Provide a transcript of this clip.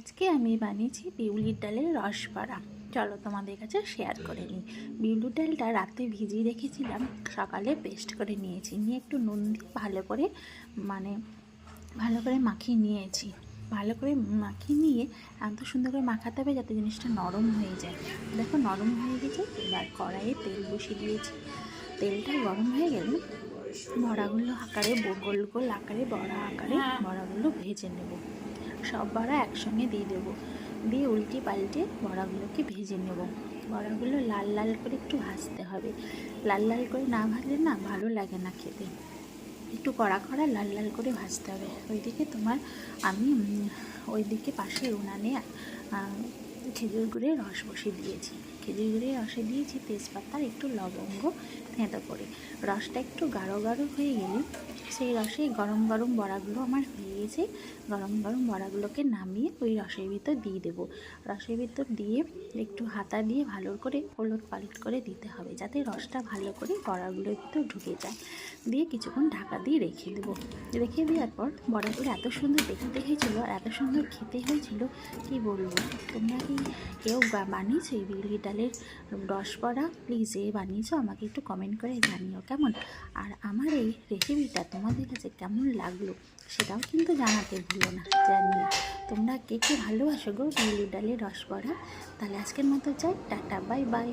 আজকে আমি বানিয়েছি বিউলির ডালের রসবড়া। চলো তোমাদের কাছে শেয়ার করে নিই। বিউলির ডালটা রাতে ভিজিয়ে রেখেছিলাম, সকালে পেস্ট করে নিয়েছি, নিয়ে একটু নুন দিয়ে ভালো করে মাখিয়ে নিয়েছি। ভালো করে মাখিয়ে নিয়ে এত সুন্দর করে মাখাতে হবে যাতে জিনিসটা নরম হয়ে যায়। দেখো নরম হয়ে গেছে। এবার কড়াইয়ে তেল বসিয়ে দিয়েছি। তেলটা গরম হয়ে গেলে বড়াগুলো গোল গোল আকারে বড়াগুলো ভেজে নেব। সব বড়া একসঙ্গে দিয়ে দেবো, দিয়ে উল্টে পাল্টে বড়াগুলোকে ভেজে নেব। বড়াগুলো লাল লাল করে একটু ভাজতে হবে। লাল লাল করে না ভাজলে না ভালো লাগে না খেতে, একটু কড়া কড়া লাল লাল করে ভাজতে হবে। ওইদিকে পাশে উনানে খেজুর গুড়ের রস বসিয়ে দিয়েছি। খেজুর গুড়ের রসে দিয়েছি তেজপাতা, একটু লবঙ্গ থেঁতো করে। রসটা একটু গাঢ় গাঢ় হয়ে গেলে সেই রসে গরম গরম বড়াগুলো আমার হয়ে গেছে। গরম গরম বড়াগুলোকে নামিয়ে ওই রসের ভিতর দিয়ে দেবো। রসের ভিতর দিয়ে একটু হাতা দিয়ে ভালো করে ওলট পালট করে দিতে হবে, যাতে রসটা ভালো করে বড়াগুলোর ভিতর ঢুকে যায়। দিয়ে কিছুক্ষণ ঢাকা দিয়ে রেখে দেবো। রেখে দেওয়ার পর বড়াগুলো এত সুন্দর দেখতে হয়েছিল আর এত সুন্দর খেতে হয়েছিল, কি বলবো। তোমরা কি কেউ বানিয়েছো এই বিউলির ডালের রসবড়া? প্লিজ বানিয়েছো আমাকে একটু কমেন্ট করে জানিও কেমন। আর আমার এই রেসিপিটা তোমাদের কাছে কেমন লাগলো সেটাও কিন্তু জানাতে ভুলো না। জানিও তোমরা কে কে ভালোবাসো গো বিউলির ডালের রসবড়া। তাহলে আজকের মতো যাই, টাটা, বাই বাই।